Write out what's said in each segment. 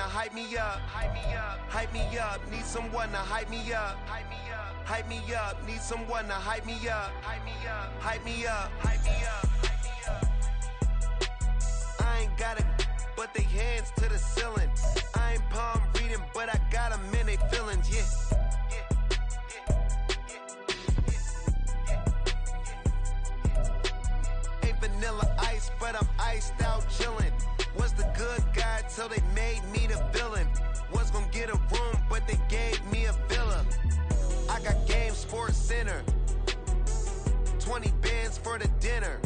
to hype me up. Hype me up. Hype me up. Need someone to hype me up. Hype me up. Hype me up. Need someone to hype me up. Hype me up. Hype me up. Hype me up. I ain't got it, but they hands to the ceiling. I ain't palm reading, but I got them in they feelings. Yeah. Vanilla ice, but I'm iced out chillin'. Was the good guy till they made me the villain. Was gonna get a room, but they gave me a villa. I got Game Sports Center. 20 bands for the dinner.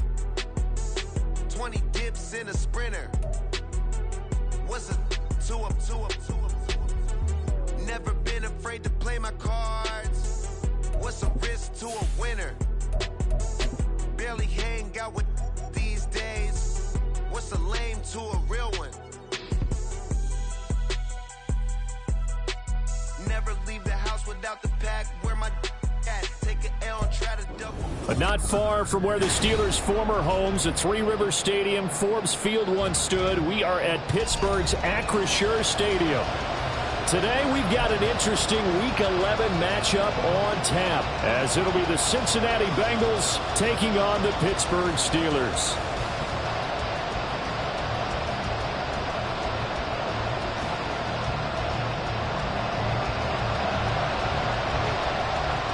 20 dips in a sprinter. What's a two up? Never been afraid to play my cards. What's a risk to a winner? Barely hang out with these days. What's a lame to a real one? Never leave the house without the pack. Where my at? Take an L and try to double. But not far from where the Steelers' former homes at Three Rivers Stadium, Forbes Field once stood, we are at Pittsburgh's Acrisure Stadium. Today, we've got an interesting Week 11 matchup on tap, as it'll be the Cincinnati Bengals taking on the Pittsburgh Steelers.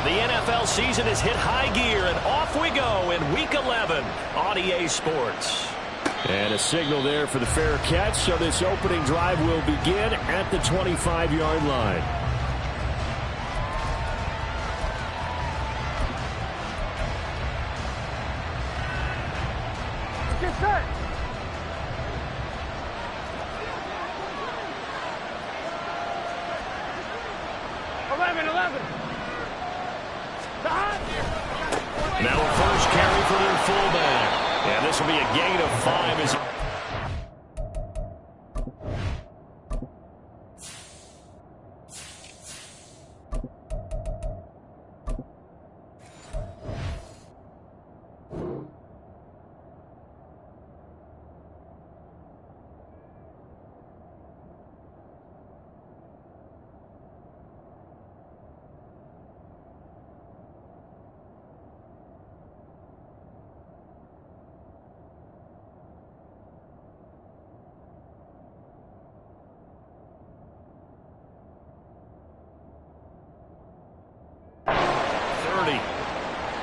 The NFL season has hit high gear, and off we go in Week 11 on EA Sports. And a signal there for the fair catch, so this opening drive will begin at the 25-yard line. Get set. Now a first carry for their fullback. And this will be a gain of 5 as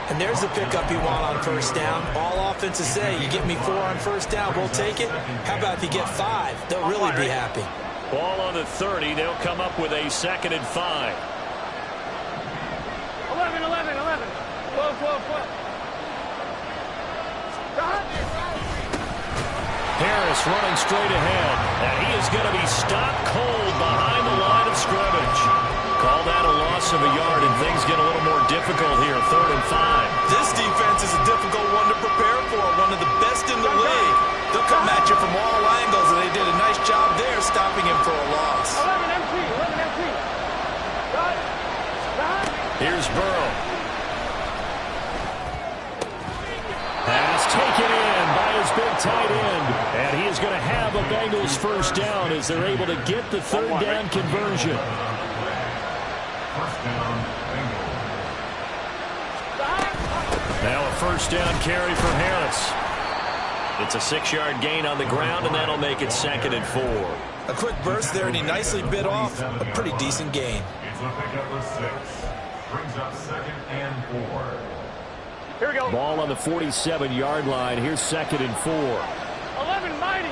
And there's the pickup you want on first down. All offenses say, you get me 4 on first down, we'll take it. How about if you get 5? They'll really be happy. Ball on the 30. They'll come up with a 2nd and 5. 11. Whoa. Harris running straight ahead, and he is going to be stopped cold behind the line of scrimmage. Call that a loss of a yard, and things get a little more difficult here. 3rd and 5. This defense is a difficult one to prepare for, one of the best in the league. They'll come at you from all angles, and they did a nice job there stopping him for a loss. 11 MT. Here's Burrow. Pass taken in by his big tight end. And he is going to have a Bengals first down as they're able to get the 3rd down conversion. Now a first down carry for Harris. It's a 6-yard gain on the ground, and that'll make it 2nd and 4. A quick burst there, and he nicely bit off a pretty decent gain. Brings up 2nd and 4. Here we go. Ball on the 47-yard line. Here's 2nd and 4. 11 mighty.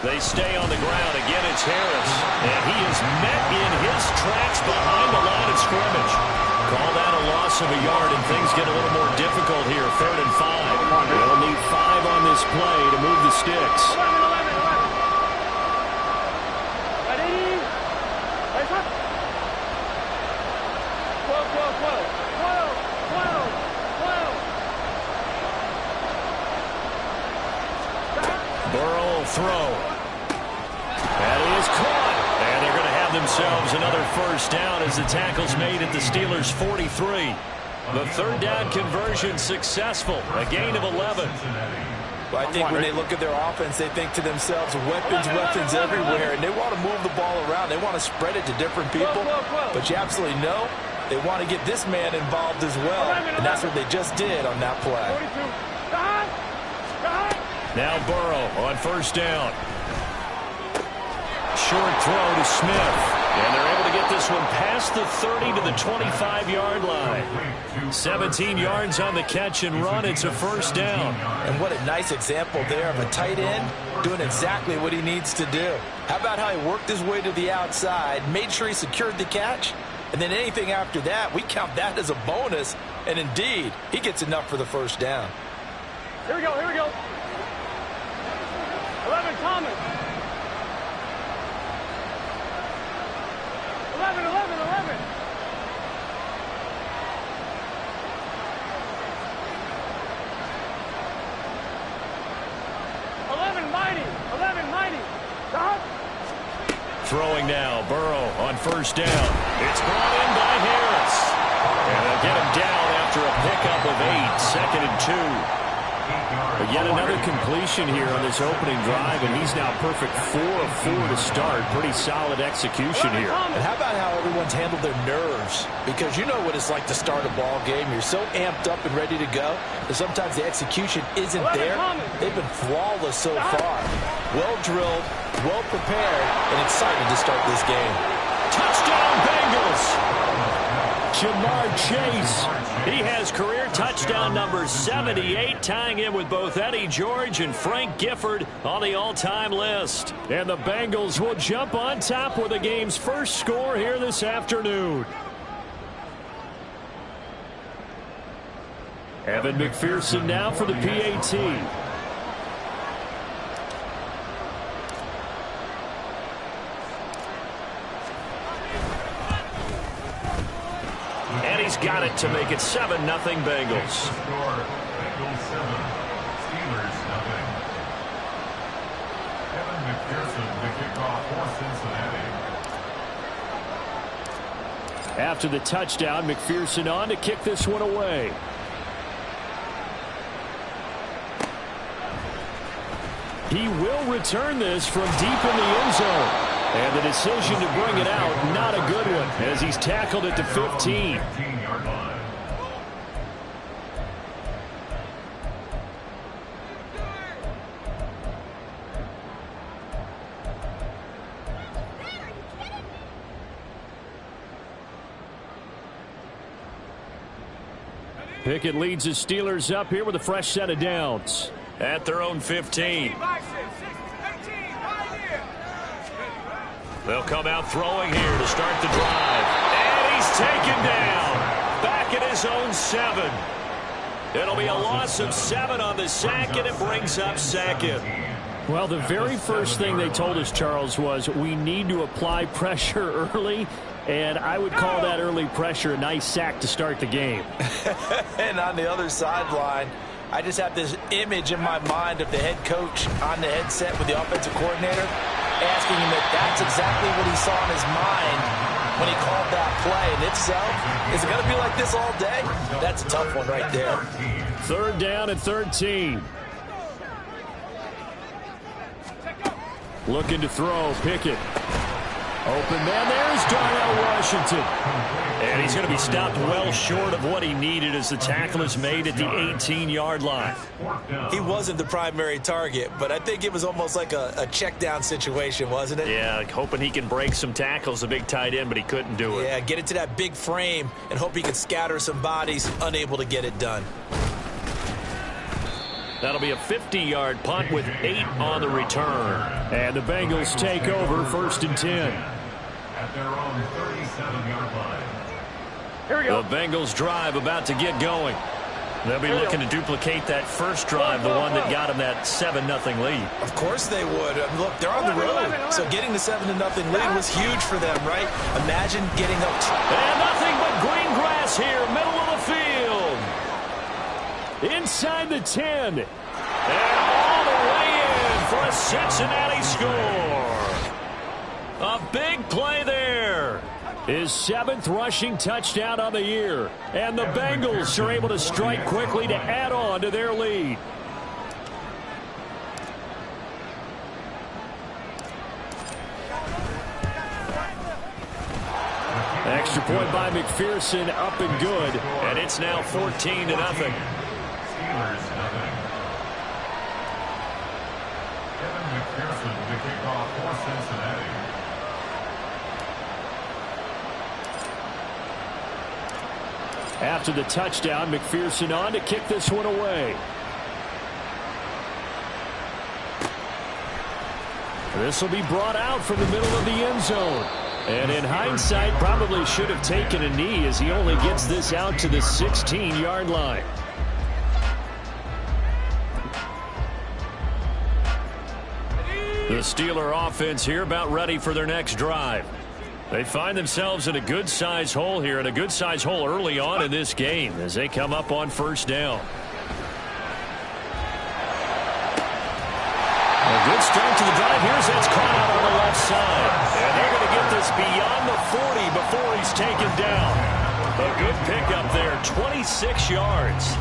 They stay on the ground. Again, it's Harris. And he is met in his tracks behind the line of scrimmage. Call that a loss of a yard, and things get a little more difficult here. 3rd and 5. They'll need 5 on this play to move the sticks. 11. Burrow will throw. That is caught. And they're going to have themselves another first down as the tackle's made at the Steelers' 43. The 3rd down conversion successful. A gain of 11. Well, I think when they look at their offense, they think to themselves, weapons, weapons everywhere, and they want to move the ball around. They want to spread it to different people. But you absolutely know they want to get this man involved as well, and that's what they just did on that play. Now Burrow on first down. Short throw to Smith. And they're able to get this one past the 30 to the 25-yard line. 17 yards on the catch and run. It's a first down. And what a nice example there of a tight end doing exactly what he needs to do. How about how he worked his way to the outside, made sure he secured the catch, and then anything after that, we count that as a bonus. And indeed, he gets enough for the first down. Here we go, here we go. 11, Thomas. 11, 11, 11. 11, mighty. 11, mighty. Stop. Throwing now, Burrow on first down. It's brought in by Harris. And they'll get him down after a pickup of 8, 2nd and 2. But yet another completion here on this opening drive, and he's now perfect 4 of 4 to start. Pretty solid execution here. And how about how everyone's handled their nerves? Because you know what it's like to start a ball game. You're so amped up and ready to go, and sometimes the execution isn't there. They've been flawless so far. Well drilled, well prepared, and excited to start this game. Touchdown Bengals! Jamar Chase. He has career touchdown number 78, tying him with both Eddie George and Frank Gifford on the all-time list. And the Bengals will jump on top with the game's first score here this afternoon. Evan McPherson now for the PAT. And he's got it to make it 7-0 Bengals. Score, Bengals 7, Steelers 0. Evan McPherson, the kickoff for Cincinnati. After the touchdown, McPherson on to kick this one away. He will return this from deep in the end zone. And the decision to bring it out, not a good one, as he's tackled at the 15. 15-yard line. Pickett leads his Steelers up here with a fresh set of downs at their own 15. They'll come out throwing here to start the drive. And he's taken down. Back at his own 7. It'll be a loss of 7 on the sack, and it brings up second. Well, the very first thing they told us, Charles, was we need to apply pressure early. And I would call that early pressure a nice sack to start the game. And on the other sideline, I just have this image in my mind of the head coach on the headset with the offensive coordinator, asking him if that's exactly what he saw in his mind when he called that play. And if so, is it going to be like this all day? That's a tough one right there. 3rd down and 13. Looking to throw, Pickett. Open man, there's Darnell Washington. And he's going to be stopped well short of what he needed as the tackle is made at the 18-yard line. He wasn't the primary target, but I think it was almost like a check down situation, wasn't it? Yeah, hoping he can break some tackles, a big tight end, but he couldn't do it. Yeah, get it to that big frame and hope he can scatter some bodies, unable to get it done. That'll be a 50-yard punt with 8 on the return. And the Bengals take over 1st and 10. At their own 37-yard line. Here we go. The Bengals drive about to get going. They'll be looking to duplicate that first drive, the one that got them that 7-0 lead. Of course they would. Look, they're on the road, so getting the 7-0 lead was huge for them, right? Imagine getting up. And nothing but green grass here, middle of the field. Inside the 10. And all the way in for a Cincinnati score. A big play there. His 7th rushing touchdown on the year. And the Bengals are able to strike quickly to add on to their lead. Extra point by McPherson, up and good. And it's now 14-0. Steelers, nothing. Kevin McPherson to kick off for Cincinnati. After the touchdown, McPherson on to kick this one away. This will be brought out from the middle of the end zone. And in hindsight, probably should have taken a knee as he only gets this out to the 16-yard line. The Steeler offense here about ready for their next drive. They find themselves in a good-size hole here, and a good-size hole early on in this game as they come up on first down. A good start to the drive. Here's that's caught out on the left side. And they're going to get this beyond the 40 before he's taken down. A good pickup there, 26 yards.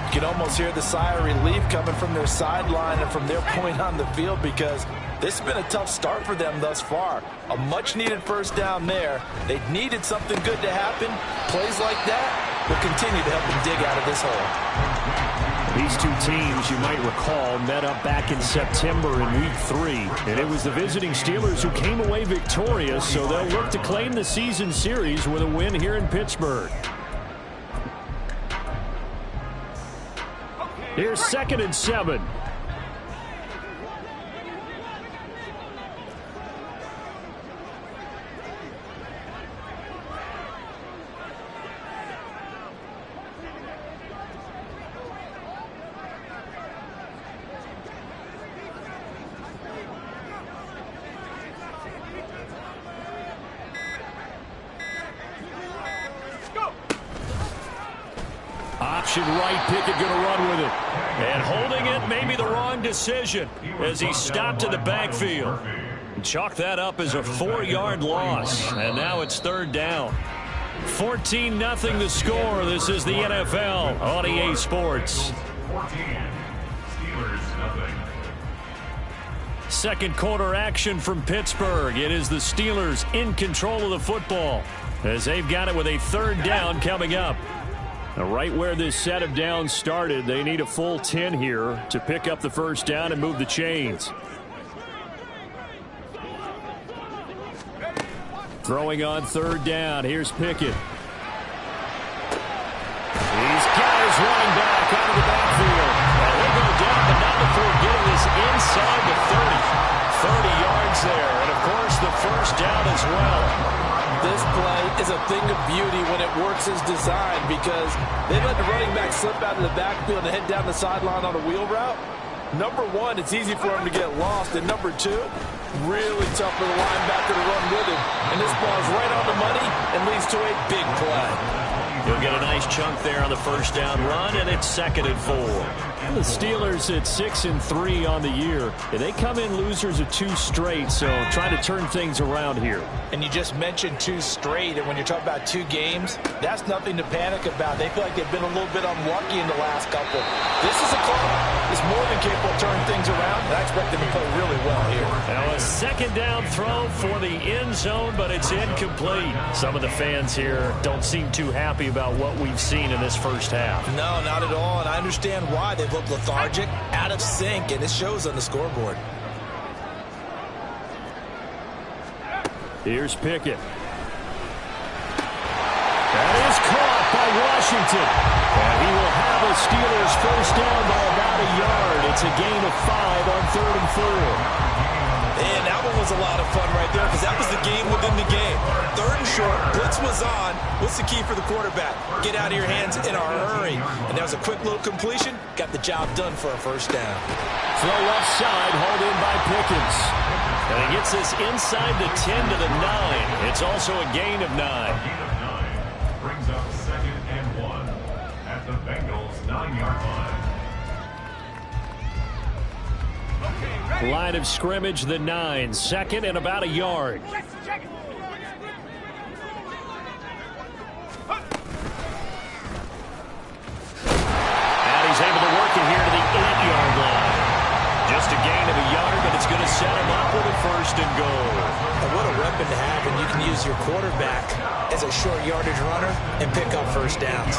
You can almost hear the sigh of relief coming from their sideline and from their point on the field, because this has been a tough start for them thus far. A much-needed first down there. They needed something good to happen. Plays like that will continue to help them dig out of this hole. These two teams, you might recall, met up back in September in Week 3. And it was the visiting Steelers who came away victorious, so they'll look to claim the season series with a win here in Pittsburgh. Here's 2nd and 7. Option right, Pickett going to run with it. And holding it may be the wrong decision as he stopped in the backfield. Chalk that up as a 4-yard loss. And now it's 3rd down. 14-0 the score. This is the NFL on EA Sports. 14. Steelers, nothing. Second quarter action from Pittsburgh. It is the Steelers in control of the football as they've got it with a 3rd down coming up. Now, right where this set of downs started, they need a full 10 here to pick up the first down and move the chains. Throwing on 3rd down. Here's Pickett. He's got his running back out of the backfield. And he'll go down, but not before getting this inside the 30. 30 yards there. And, of course, the first down as well. This play is a thing of beauty when it works as designed, because they let the running back slip out of the backfield and head down the sideline on a wheel route. Number one, it's easy for him to get lost. And number two, really tough for the linebacker to run with him. And this ball is right on the money and leads to a big play. He'll get a nice chunk there on the first down run, and it's 2nd and 4. The Steelers at 6-3 on the year. They come in losers of 2 straight, so trying to turn things around here. And you just mentioned 2 straight, and when you're talking about 2 games, that's nothing to panic about. They feel like they've been a little bit unlucky in the last couple. This is a club that's more than capable of turning things around, and I expect them to play really well here. Now a 2nd down throw for the end zone, but it's incomplete. Some of the fans here don't seem too happy about what we've seen in this first half. No, not at all, and I understand why. They've looked lethargic, out of sync, and it shows on the scoreboard. Here's Pickett. That is caught by Washington. And he will have a Steelers first down by about a yard. It's a gain of 5 on 3rd and 4. And that one was a lot of fun right there, because that was the game within the game. 3rd and short, blitz was on. What's the key for the quarterback? Get out of your hands in a hurry. And that was a quick little completion. Got the job done for a first down. Throw left side, hauled in by Pickens. And he gets this inside the 10 to the 9. It's also a gain of 9. A gain of 9 brings up 2nd and 1 at the Bengals' 9-yard line. Line of scrimmage, the 9. 2nd and about a yard. Check it. And he's able to work it here to the 8-yard line. Just a gain of a yard, but it's going to set him up with a 1st and goal. And what a weapon to have, and you can use use your quarterback as a short yardage runner and pick up first downs.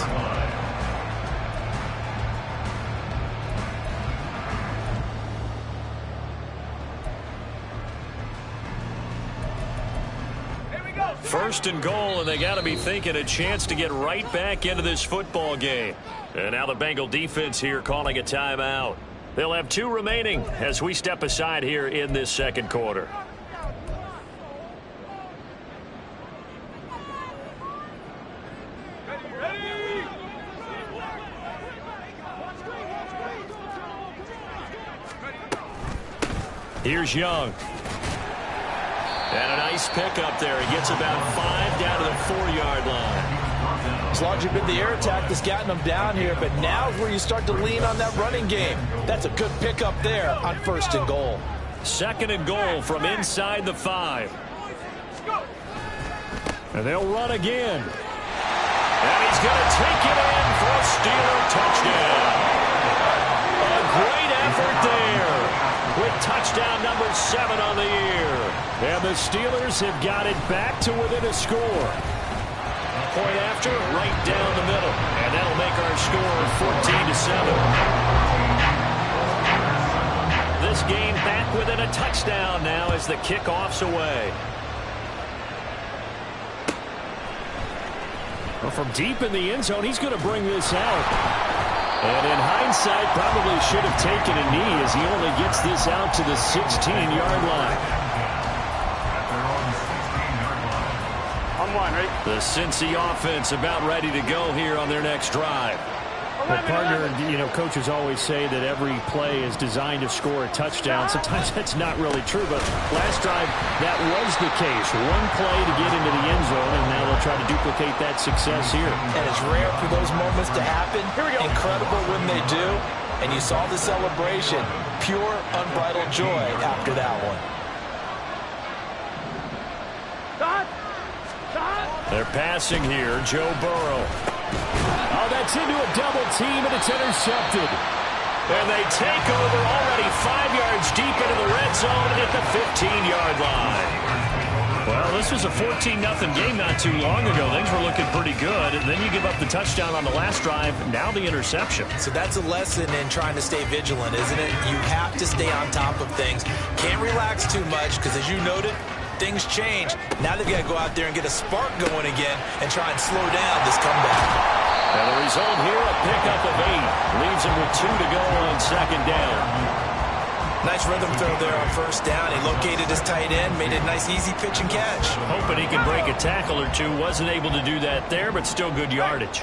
First and goal, and they got to be thinking a chance to get right back into this football game. And now the Bengal defense here calling a timeout. They'll have 2 remaining as we step aside here in this second quarter. Here's Young. And a nice pickup there. He gets about 5 down to the 4-yard line. As long as you've been the air attack that's gotten them down here, but now is where you start to lean on that running game. That's a good pickup there on first and goal. Second and goal from inside the 5. And they'll run again. And he's going to take it in for a Steeler touchdown. A great effort there with touchdown number 7 on the year. And the Steelers have got it back to within a score. Point after, right down the middle. And that'll make our score 14-7. This game back within a touchdown now as the kickoff's away. Well, from deep in the end zone, he's going to bring this out. And in hindsight, probably should have taken a knee as he only gets this out to the 16-yard line. The Cincy offense about ready to go here on their next drive. Well, partner, coaches always say that every play is designed to score a touchdown. Sometimes that's not really true, but last drive, that was the case. One play to get into the end zone, and now they'll try to duplicate that success here. And it's rare for those moments to happen. Here we go. Incredible when they do. And you saw the celebration. Pure, unbridled joy after that one. They're passing here. Joe Burrow. Oh, that's into a double team, and it's intercepted. And they take over already 5 yards deep into the red zone at the 15-yard line. Well, this was a 14-0 game not too long ago. Things were looking pretty good, and then you give up the touchdown on the last drive, now the interception. So that's a lesson in trying to stay vigilant, isn't it? You have to stay on top of things. Can't relax too much because, as you noted, things change. Now they've got to go out there and get a spark going again and try and slow down this comeback. And the result here, a pickup of 8. Leaves him with 2 to go on second down. Nice rhythm throw there on first down. He located his tight end, made it a nice easy pitch and catch. Hoping he can break a tackle or two. Wasn't able to do that there, but still good yardage.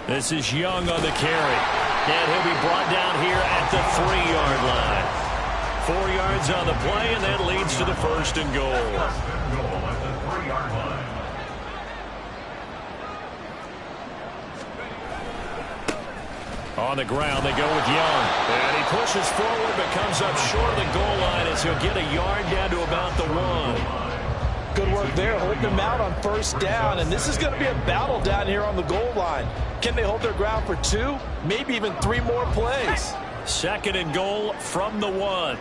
This is Young on the carry. And he'll be brought down here at the 3-yard line. 4 yards on the play, and that leads to the first and goal. First and goal at the 3-yard line. On the ground, they go with Young. And he pushes forward, but comes up short of the goal line as he'll get a yard down to about the 1. Good work there, holding them out on first down. And this is going to be a battle down here on the goal line. Can they hold their ground for 2, maybe even 3 more plays? Second and goal from the 1.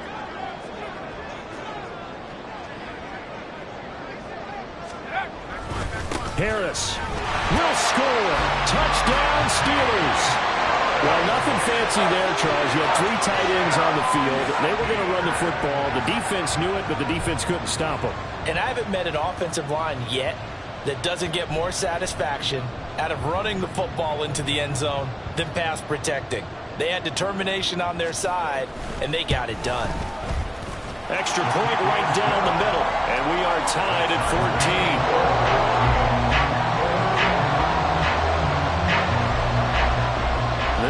Harris will score. Touchdown, Steelers. Well, nothing fancy there, Charles. You had 3 tight ends on the field. They were going to run the football. The defense knew it, but the defense couldn't stop them. And I haven't met an offensive line yet that doesn't get more satisfaction out of running the football into the end zone than pass protecting. They had determination on their side, and they got it done. Extra point right down the middle, and we are tied at 14.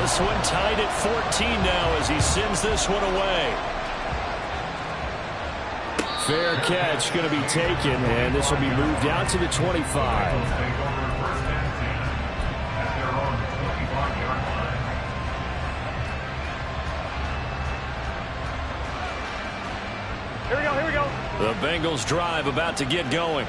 This one tied at 14 now as he sends this one away. Fair catch going to be taken, and this will be moved out to the 25. Here we go. The Bengals drive about to get going.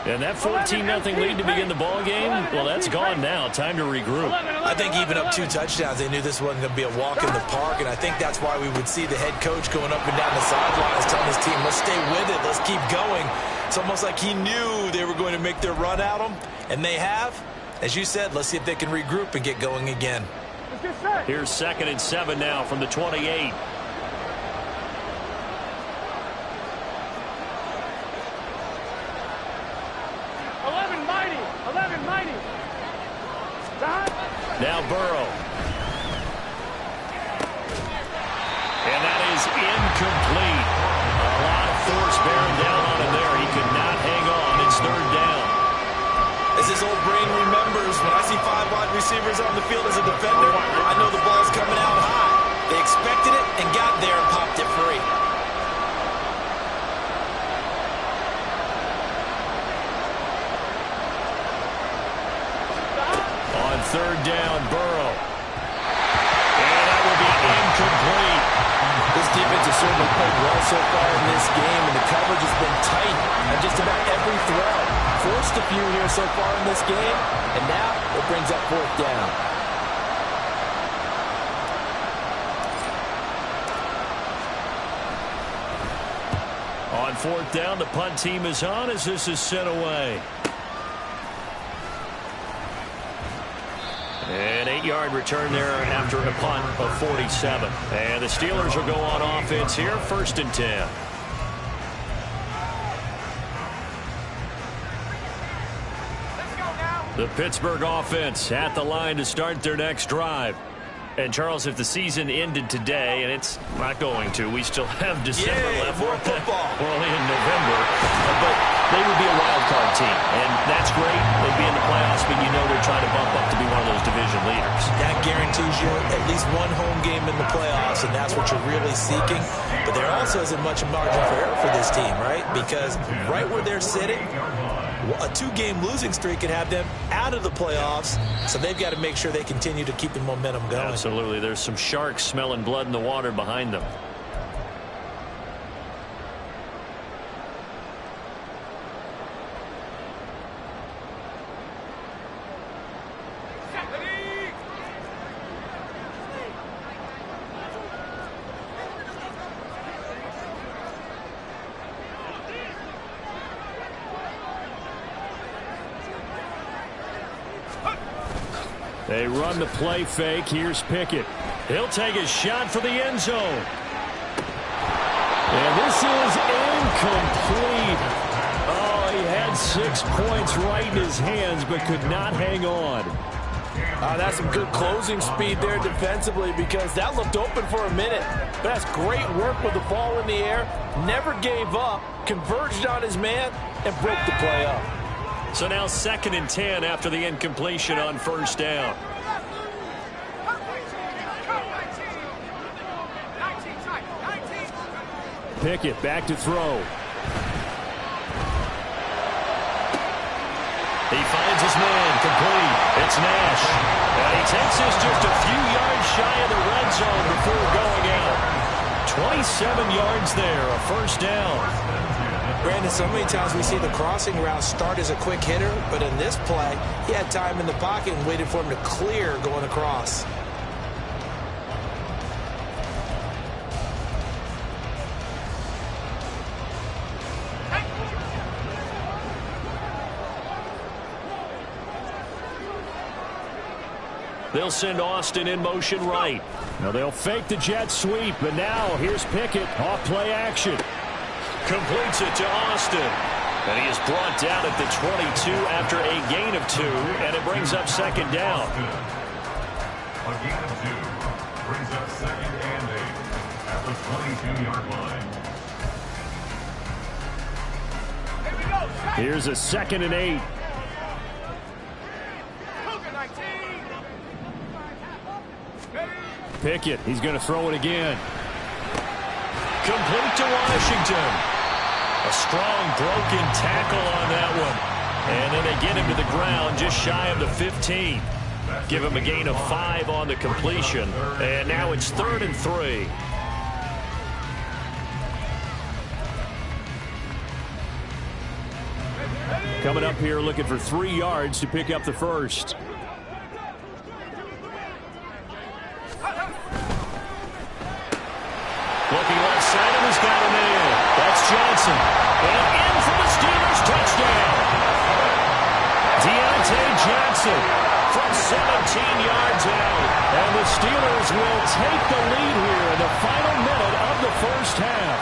And that 14-0 lead to begin the ball game, well, that's gone now. Time to regroup. I think even up 2 touchdowns, they knew this wasn't going to be a walk in the park, and I think that's why we would see the head coach going up and down the sidelines telling his team, let's stay with it, let's keep going. It's almost like he knew they were going to make their run at him, and they have. As you said, let's see if they can regroup and get going again. Here's 2nd and 7 now from the 28. Now Burrow. And that is incomplete. A lot of force bearing down on him there. He could not hang on. It's 3rd down. As his old brain remembers, when I see 5 wide receivers on the field as a defender, I know the ball's coming out high. They expected it and got there and popped it free. On 3rd down, Burrow. And that will be incomplete. This defense has certainly played well so far in this game, and the coverage has been tight on just about every throw. Forced a few here so far in this game, and now it brings up 4th down. On 4th down, the punt team is on as this is sent away. An 8-yard return there after a punt of 47. And the Steelers will go on offense here, 1st and 10. The Pittsburgh offense at the line to start their next drive. And, Charles, if the season ended today, and it's not going to, we still have December left. More football. We're only in November. But they would be a wild card team, and that's great. They'd be in the playoffs, but you know they're trying to bump up to be one of those division leaders. That guarantees you at least one home game in the playoffs, and that's what you're really seeking. But there also isn't much margin for error for this team, right? Because right where they're sitting, a 2-game losing streak could have them out of the playoffs, so they've got to make sure they continue to keep the momentum going. Absolutely. There's some sharks smelling blood in the water behind them. They run the play fake. Here's Pickett. He'll take a shot for the end zone. And this is incomplete. Oh, he had 6 points right in his hands, but could not hang on. That's some good closing speed there defensively, because that looked open for a minute. But that's great work with the ball in the air. Never gave up, converged on his man, and broke the play up. So now 2nd and 10 after the incompletion on 1st down. Pickett back to throw. He finds his man, complete. It's Nash. And he takes this just a few yards shy of the red zone before going out. 27 yards there, a 1st down. Brandon, so many times we see the crossing route start as a quick hitter, but in this play, he had time in the pocket and waited for him to clear going across. They'll send Austin in motion right. Now they'll fake the jet sweep, but now here's Pickett off play action. Completes it to Austin. And he is brought down at the 22 after a gain of 2, and it brings up 2nd down. A gain of 2 brings up 2nd and 8 at the 22-yard line. Here's a 2nd and 8. Pickett, he's going to throw it again. Complete to Washington. A strong broken tackle on that one. And then they get him to the ground just shy of the 15. Give him a gain of 5 on the completion. And now it's 3rd and 3. coming up here looking for 3 yards to pick up the first. Looking left side, and he's got him in. That's Johnson. And in for the Steelers touchdown. Deontay Johnson from 17 yards out. And the Steelers will take the lead here in the final minute of the first half.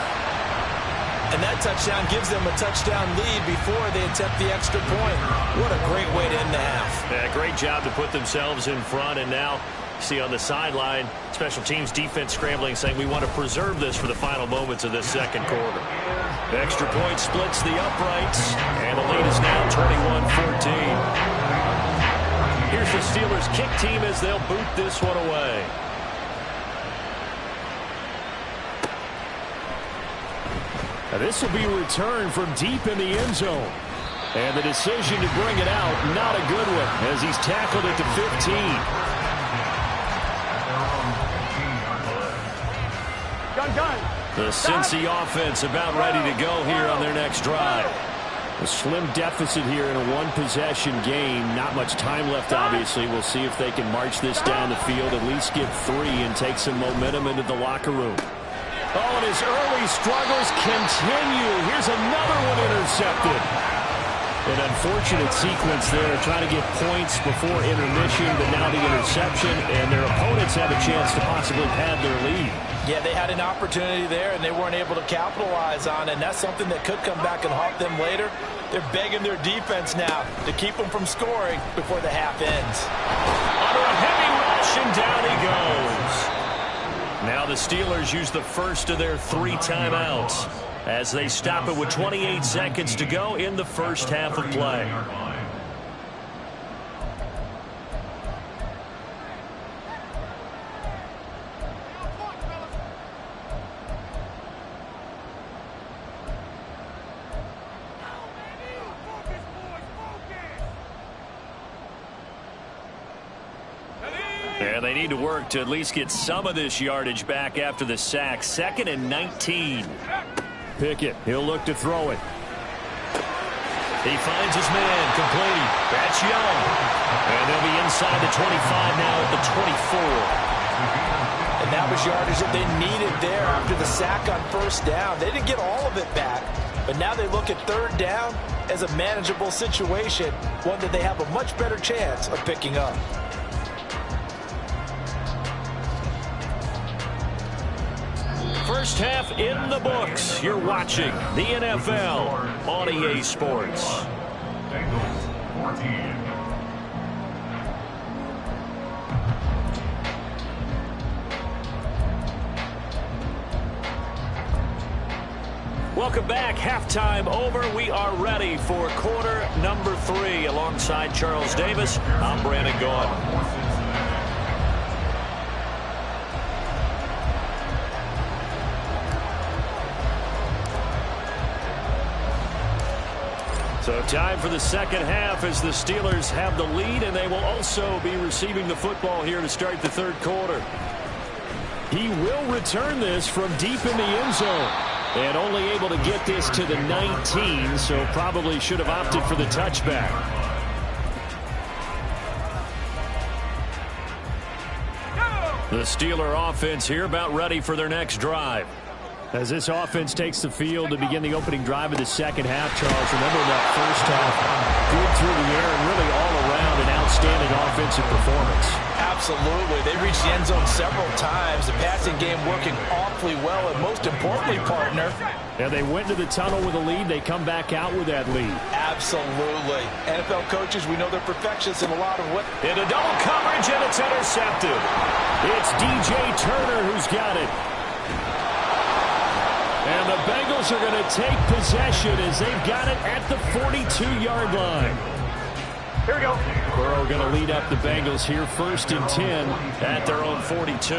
And that touchdown gives them a touchdown lead before they attempt the extra point. What a great way to end the half. Yeah, great job to put themselves in front. And now, see on the sideline, special teams defense scrambling, saying we want to preserve this for the final moments of this second quarter. The extra point splits the uprights, and the lead is now 21-14. Here's the Steelers kick team as they'll boot this one away. Now this will be returned from deep in the end zone. And the decision to bring it out, not a good one, as he's tackled at the 15. The Cincy offense about ready to go here on their next drive. A slim deficit here in a one-possession game. Not much time left, obviously. We'll see if they can march this down the field, at least get 3, and take some momentum into the locker room. Oh, and his early struggles continue. Here's another one intercepted. An unfortunate sequence there, trying to get points before intermission, but now the interception, and their opponents have a chance to possibly pad their lead. Yeah, they had an opportunity there, and they weren't able to capitalize on it, and that's something that could come back and haunt them later. They're begging their defense now to keep them from scoring before the half ends. Under a heavy rush, and down he goes. Now the Steelers use the first of their 3 timeouts as they stop it with 28 seconds to go in the first half of play. And they need to work to at least get some of this yardage back after the sack. 2nd and 19. Pickett, he'll look to throw it. He finds his man, complete. That's Young. And they'll be inside the 25 now at the 24. And that was yardage that they needed there after the sack on first down. They didn't get all of it back, but now they look at 3rd down as a manageable situation, one that they have a much better chance of picking up. First half in the books. You're watching the NFL on EA Sports. Bengals 14. Welcome back. Halftime over. We are ready for quarter number 3. Alongside Charles Davis, I'm Brandon Gaughan. So time for the second half as the Steelers have the lead, and they will also be receiving the football here to start the 3rd quarter. He will return this from deep in the end zone, and only able to get this to the 19, so probably should have opted for the touchback. The Steeler offense here about ready for their next drive. As this offense takes the field to begin the opening drive of the second half, Charles, remember that first half, good through the air and really all around an outstanding offensive performance. Absolutely. They reached the end zone several times. The passing game working awfully well, and most importantly, partner. Yeah, they went to the tunnel with a lead. They come back out with that lead. Absolutely. NFL coaches, we know they're perfectionists in a lot of what. Into double coverage, and it's intercepted. It's DJ Turner who's got it. And the Bengals are going to take possession as they've got it at the 42-yard line. Here we go. Burrow going to lead up the Bengals here, 1st and 10 at their own 42.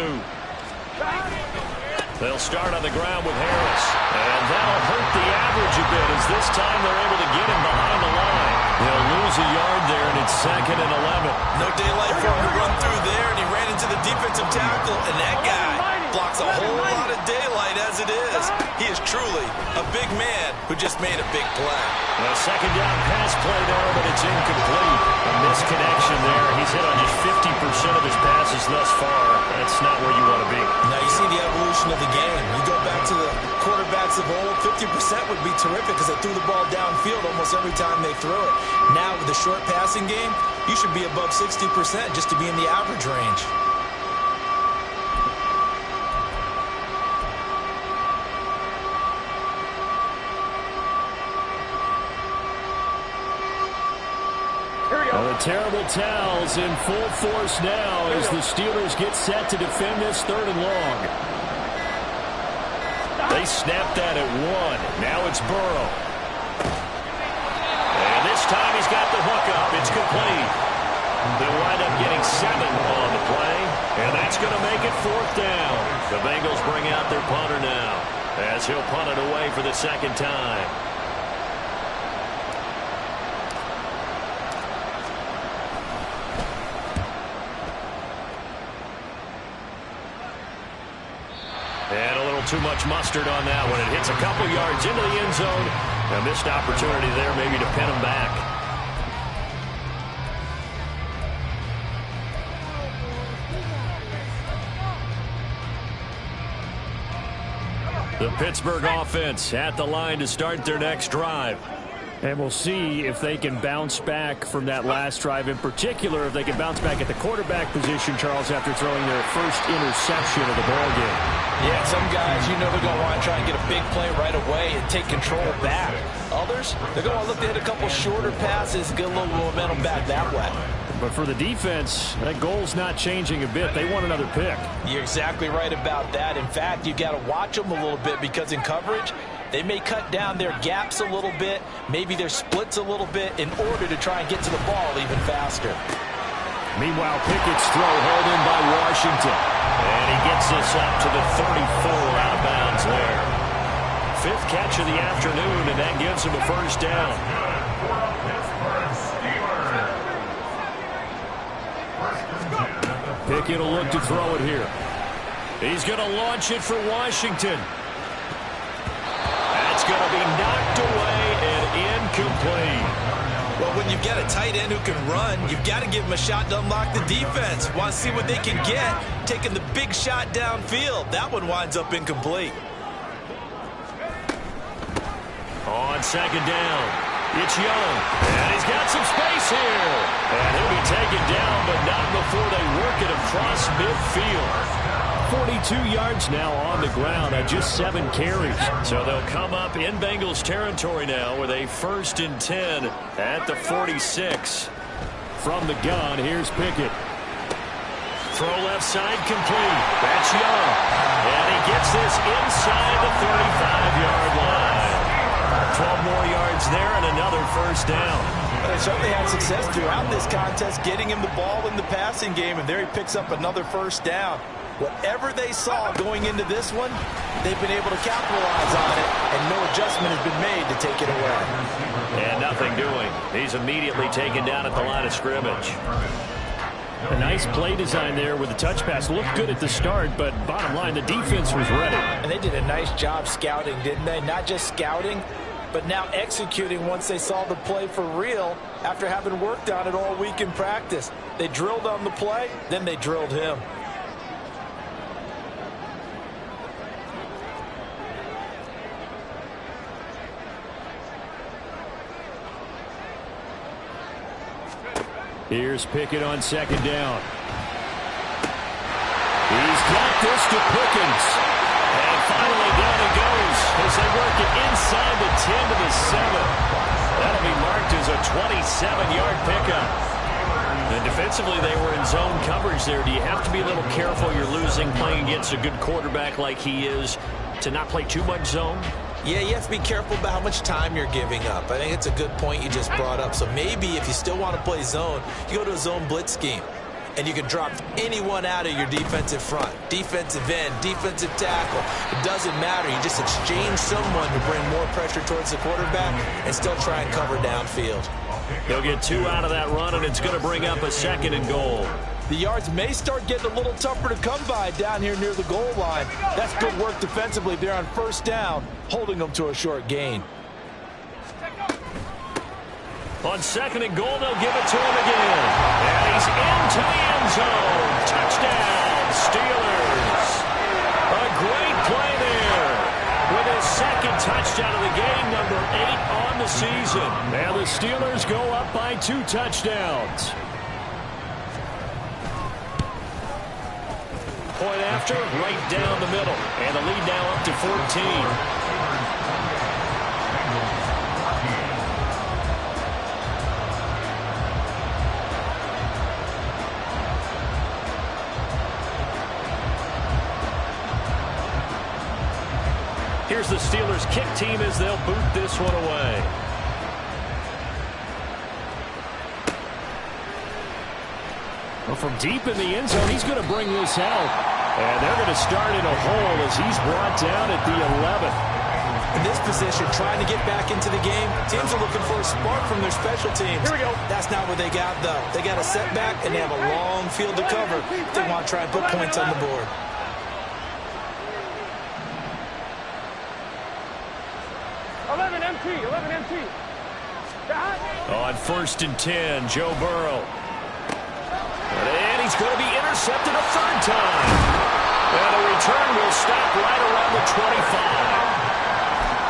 They'll start on the ground with Harris. And that'll hurt the average a bit as this time they're able to get him behind the line. They'll lose a yard there, and it's 2nd and 11. No daylight for him to run through there, and he ran into the defensive tackle, and that guy blocks a whole lot of daylight as it is. He is truly a A big man who just made a big play. A second down pass play there, but it's incomplete. A misconnection there. He's hit on just 50% of his passes thus far. That's not where you want to be. Now you see the evolution of the game. You go back to the quarterbacks of old, 50% would be terrific because they threw the ball downfield almost every time they threw it. Now with the short passing game, you should be above 60% just to be in the average range. The terrible towels in full force now as the Steelers get set to defend this 3rd and long. They snapped that at 1. Now it's Burrow. And this time he's got the hook up. It's complete. They'll wind up getting 7 on the play. And that's going to make it 4th down. The Bengals bring out their punter now as he'll punt it away for the 2nd time. And a little too much mustard on that one. It hits a couple yards into the end zone. A missed opportunity there maybe to pin him back. The Pittsburgh offense at the line to start their next drive. And we'll see if they can bounce back from that last drive. In particular, if they can bounce back at the quarterback position, Charles, after throwing their first interception of the ballgame. Yeah, some guys, you know they're going to want to try and get a big play right away and take control back. Others, they're going to look to hit a couple shorter passes, get a little momentum back that way. But for the defense, that goal's not changing a bit. They want another pick. You're exactly right about that. In fact, you've got to watch them a little bit because in coverage, they may cut down their gaps a little bit, maybe their splits a little bit in order to try and get to the ball even faster. Meanwhile, Pickett's throw held in by Washington. And he gets this up to the 34 out of bounds there. 5th catch of the afternoon, and that gives him a first down. Pickett will look to throw it here. He's going to launch it for Washington. That's going to be knocked away and incomplete. Well, when you've got a tight end who can run, you've got to give him a shot to unlock the defense. Want to see what they can get, taking the big shot downfield. That one winds up incomplete. On 2nd down, it's Young. And he's got some space here. And he'll be taken down, but not before they work it across midfield. 42 yards now on the ground on just 7 carries. So they'll come up in Bengals territory now with a 1st and 10 at the 46. From the gun, here's Pickett. Throw left side complete. That's Young. And he gets this inside the 35-yard line. 12 more yards there and another first down. They certainly had success throughout this contest getting him the ball in the passing game, and there he picks up another first down. Whatever they saw going into this one, they've been able to capitalize on it, and no adjustment has been made to take it away. And nothing doing. He's immediately taken down at the line of scrimmage. A nice play design there with the touch pass. Looked good at the start, but bottom line, the defense was ready. And they did a nice job scouting, didn't they? Not just scouting, but now executing once they saw the play for real after having worked on it all week in practice. They drilled on the play, then they drilled him. Here's Pickett on 2nd down. He's got this to Pickens. And finally down he goes as they work it inside the 10 to the 7. That'll be marked as a 27-yard pickup. And defensively, they were in zone coverage there. Do you have to be a little careful you're losing playing against a good quarterback like he is to not play too much zone? Yeah, you have to be careful about how much time you're giving up. I think it's a good point you just brought up. So maybe if you still want to play zone, you go to a zone blitz scheme. And you can drop anyone out of your defensive front. Defensive end, defensive tackle. It doesn't matter. You just exchange someone to bring more pressure towards the quarterback and still try and cover downfield. They'll get 2 out of that run, and it's going to bring up a 2nd and goal. The yards may start getting a little tougher to come by down here near the goal line. That's good work defensively there on first down, holding them to a short gain. On second and goal, they'll give it to him again. And he's into the end zone. Touchdown, Steelers. A great play there. With his second touchdown of the game, number 8 on the season. And the Steelers go up by 2 touchdowns. Point after, right down the middle. And the lead now up to 14. Here's the Steelers kick team as they'll boot this one away. Well, from deep in the end zone, he's going to bring this out. And they're going to start in a hole as he's brought down at the 11th. In this position, trying to get back into the game, teams are looking for a spark from their special teams. Here we go. That's not what they got, though. They got a setback, and they have a long field to cover if they want to try and put points on the board. On first and 10, Joe Burrow. And he's going to be intercepted a third time. And the return will stop right around the 25.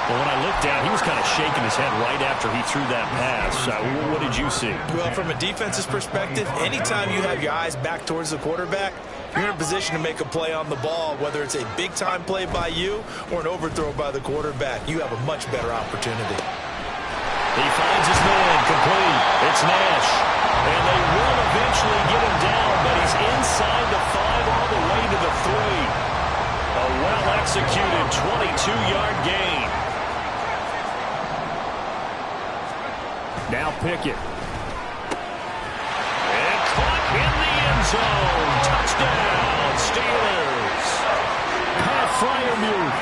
Well, when I looked down, he was kind of shaking his head right after he threw that pass. What did you see? Well, from a defense's perspective, anytime you have your eyes back towards the quarterback, you're in a position to make a play on the ball, whether it's a big-time play by you or an overthrow by the quarterback. You have a much better opportunity. He finds his man, complete. It's Nash. And they will eventually get him down, but he's inside the 5 all the way to the 3. A well-executed 22-yard gain. Now Pickett. And caught in the end zone. Touchdown, Steelers. Pat Freiermuth.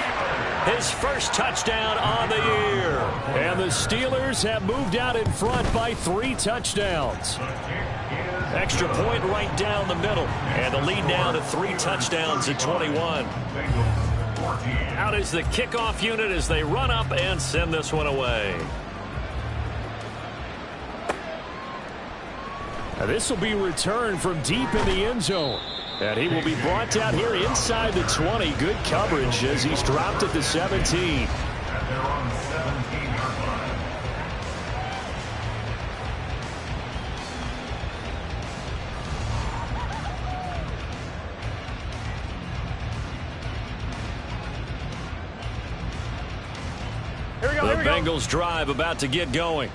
His first touchdown on the year. And the Steelers have moved out in front by 3 touchdowns. Extra point right down the middle. And the lead now to 3 touchdowns at 21. Out is the kickoff unit as they run up and send this one away. Now this will be returned from deep in the end zone. And he will be brought down here inside the 20. Good coverage as he's dropped at the 17. And they're on the 17-yard line. The Bengals drive about to get going.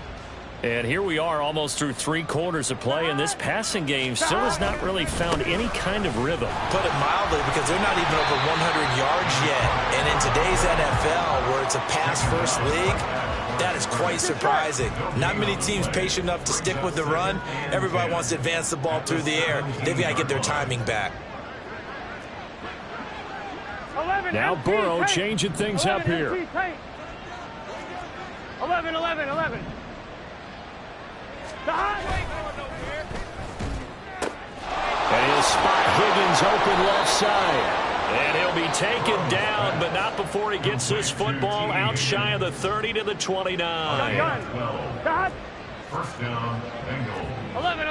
And here we are almost through 3 quarters of play, and this passing game still has not really found any kind of rhythm. Put it mildly, because they're not even over 100 yards yet. And in today's NFL, where it's a pass-first league, that is quite surprising. Not many teams patient enough to stick with the run. Everybody wants to advance the ball through the air. They've got to get their timing back. Now Burrow changing things up here. 11. And he'll spot Higgins open left side. And he'll be taken down, but not before he gets this football out shy of the 30 to the 29. First down, Bengals. 11.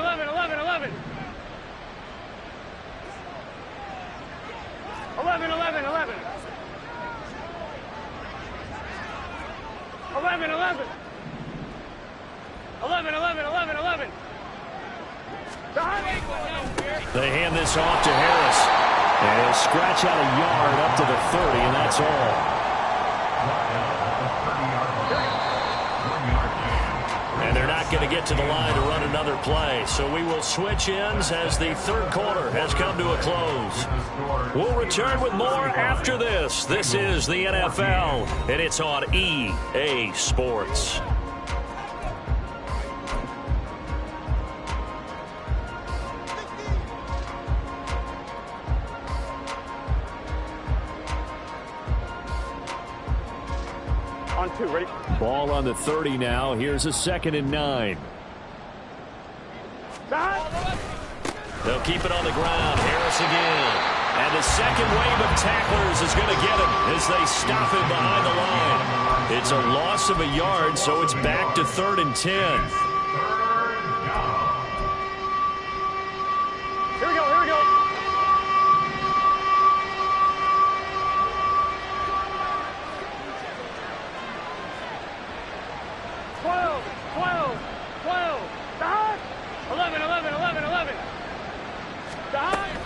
They hand this off to Harris. And he'll scratch out a yard up to the 30, and that's all. And they're not going to get to the line to run another play. So we will switch ends as the third quarter has come to a close. We'll return with more after this. This is the NFL, and it's on EA Sports. On 2, ready? Ball on the 30 now. Here's a 2nd and 9. They'll keep it on the ground. Harris again. And the second wave of tacklers is going to get him as they stop him behind the line. It's a loss of a yard, so it's back to 3rd and 10. Here we go, here we go.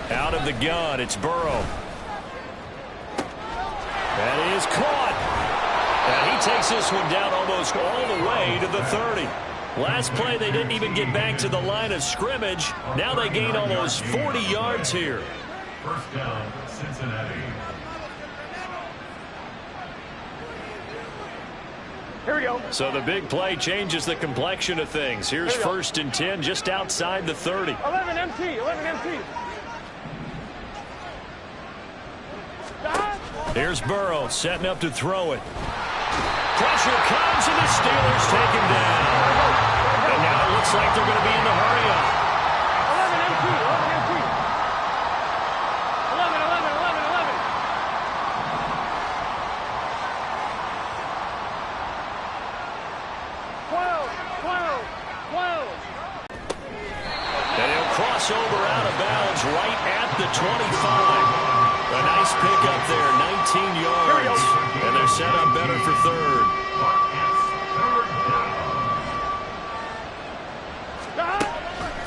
Out of the gun, it's Burrow. That is caught. And he takes this one down almost all the way to the 30. Last play, they didn't even get back to the line of scrimmage. Now they gain almost 40 yards here. First down, Cincinnati. Here we go. So the big play changes the complexion of things. Here's 1st and 10 just outside the 30. 11 MT, 11 MT. Here's Burrow setting up to throw it. Pressure comes and the Steelers take him down. And now it looks like they're going to be in the hurry-up. 11 MT, 11 MT. 11, 11, 11, 11. And he'll cross over out of bounds right at the 25. A nice pick up there, 19 yards. And they're set up better for 3rd.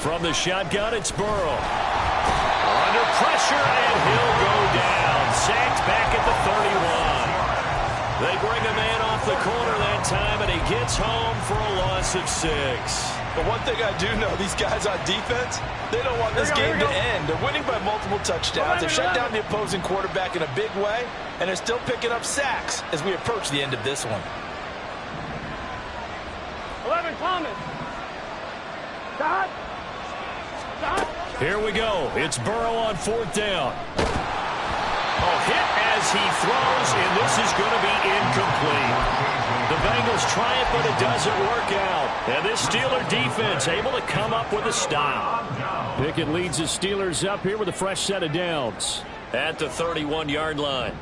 From the shotgun, it's Burrow. Under pressure, and he'll go down. Sacked back at the 31. They bring a man off the corner that time, and he gets home for a loss of 6. But one thing I do know, these guys on defense, they don't want this game to end. They're winning by multiple touchdowns. They've shut down the opposing quarterback in a big way, and they're still picking up sacks as we approach the end of this one. 11 Thomas. Dot. Here we go. It's Burrow on 4th down. Oh, hit as he throws, and this is going to be incomplete. The Bengals try it, but it doesn't work out. And this Steeler defense able to come up with a stop. Pickett leads the Steelers up here with a fresh set of downs at the 31-yard line.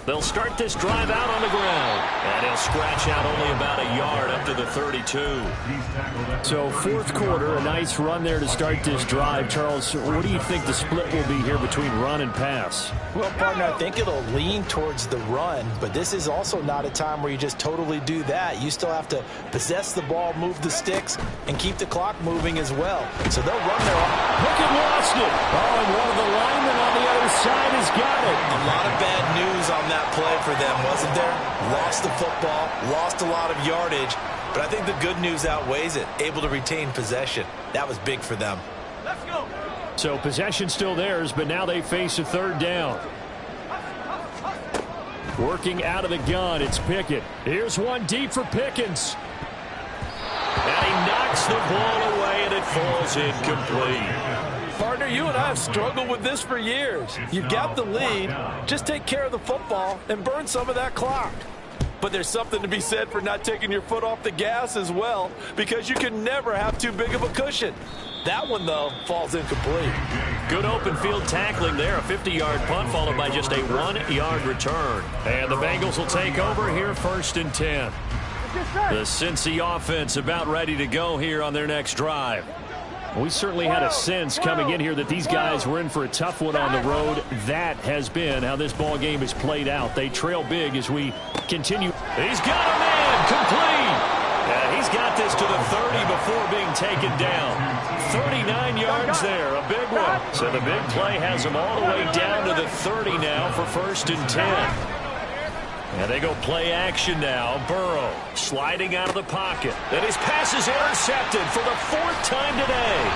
They'll start this drive out on the ground. And he'll scratch out only about a yard up to the 32. So 4th quarter, a nice run there to start this drive. Charles, what do you think the split will be here between run and pass? Well, partner, I think it'll lean towards the run, but this is also not a time where you just totally do that. You still have to possess the ball, move the sticks, and keep the clock moving as well. So they'll run their own. Pickett lost it. Oh, and one of the linemen on the other side has got it. A lot of bad news on that play for them, wasn't there? Lost the football, lost a lot of yardage, but I think the good news outweighs it. Able to retain possession. That was big for them. Let's go. So possession still theirs, but now they face a 3rd down. Working out of the gun, it's Pickett. Here's one deep for Pickens. And he knocks the ball away, and it falls incomplete. Partner, you and I have struggled with this for years. You've got the lead. Just take care of the football and burn some of that clock. But there's something to be said for not taking your foot off the gas as well, because you can never have too big of a cushion. That one, though, falls incomplete. Good open field tackling there. A 50-yard punt followed by just a 1-yard return. And the Bengals will take over here 1st and 10. The Cincy offense about ready to go here on their next drive. We certainly had a sense coming in here that these guys were in for a tough one on the road. That has been how this ball game has played out. They trail big as we continue. He's got a man complete. Yeah, he's got this to the 30 before being taken down. 39 yards there, a big one. So the big play has him all the way down to the 30 now for 1st and 10. And they go play action now. Burrow sliding out of the pocket. And his pass is intercepted for the 4th time today.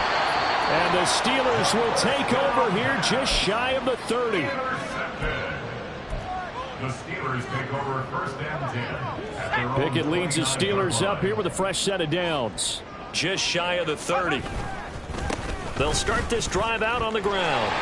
And the Steelers will take over here just shy of the 30. The Steelers take over 1st and 10. Pickett leads the Steelers up here with a fresh set of downs. Just shy of the 30. They'll start this drive out on the ground.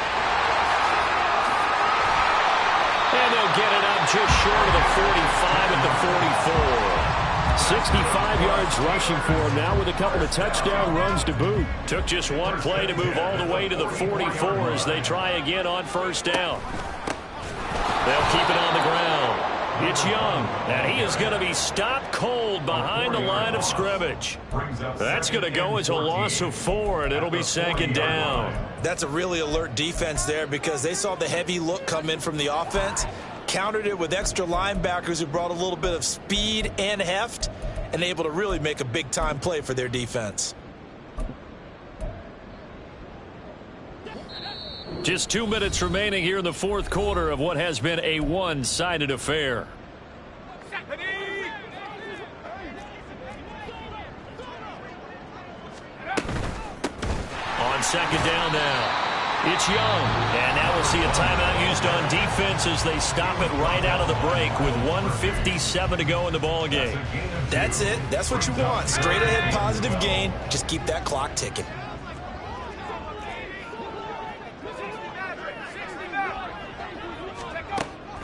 And they'll get it up just short of the 45 at the 44. 65 yards rushing for him now with a couple of touchdown runs to boot. Took just one play to move all the way to the 44 as they try again on first down. They'll keep it on the ground. It's Young, and he is going to be stopped cold behind the line of scrimmage. That's going to go as a loss of 4, and it'll be second down. That's a really alert defense there because they saw the heavy look come in from the offense, countered it with extra linebackers who brought a little bit of speed and heft, and able to really make a big-time play for their defense. Just 2 minutes remaining here in the fourth quarter of what has been a one-sided affair. On second down now, it's Young. And now we'll see a timeout used on defense as they stop it right out of the break with 1:57 to go in the ball game. That's it. That's what you want. Straight ahead positive gain. Just keep that clock ticking.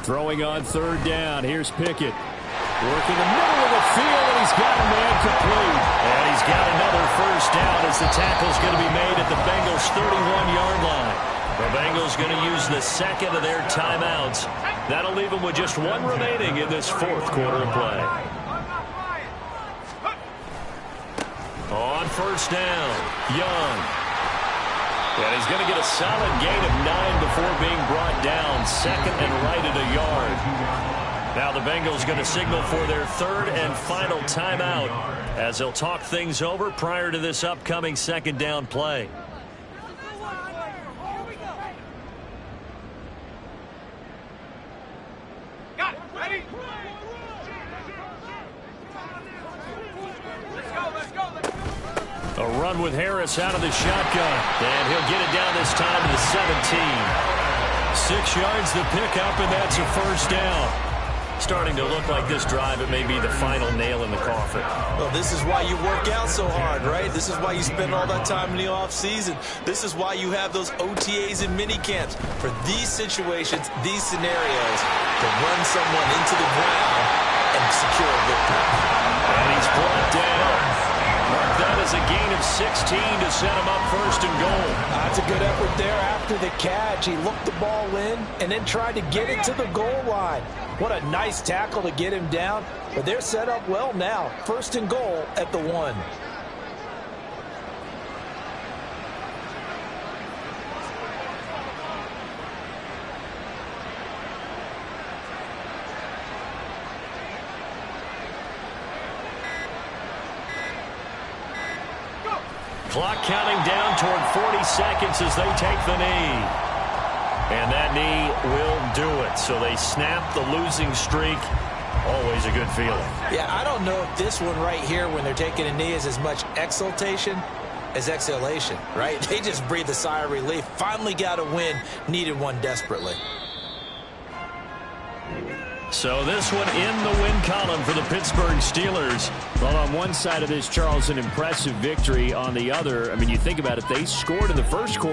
Throwing on third down. Here's Pickett. Working the middle of the field, and he's got a man complete. And he's got another first down as the tackle's going to be made at the Bengals' 31-yard line. The Bengals going to use the second of their timeouts. That'll leave them with just one remaining in this fourth quarter of play. On first down, Young. And he's going to get a solid gain of 9 before being brought down. Second and right at a yard. Now the Bengals going to signal for their third and final timeout as they'll talk things over prior to this upcoming second down play. Got it. Ready? Let's go. A run with Harris out of the shotgun. And he'll get it down this time to the 17. 6 yards to pick up, and that's a first down. Starting to look like this drive, it may be the final nail in the coffin. Well, this is why you work out so hard, right? This is why you spend all that time in the offseason. This is why you have those OTAs and mini camps. For these situations, these scenarios, to run someone into the ground and secure a victory. And he's brought down. Mark that as a gain of 16 to set him up first and goal. That's a good effort there after the catch. He looked the ball in and then tried to get it to the goal line. What a nice tackle to get him down. But they're set up well now. First and goal at the 1. Clock counting down toward 40 seconds as they take the knee. And that knee will do it. So they snap the losing streak. Always a good feeling. Yeah, I don't know if this one right here when they're taking a knee is as much exultation as exhalation, right? They just breathe a sigh of relief. Finally got a win. Needed one desperately. So this one in the win column for the Pittsburgh Steelers. Well, on one side of this, Charles, an impressive victory. On the other, I mean, you think about it, they scored in the first quarter.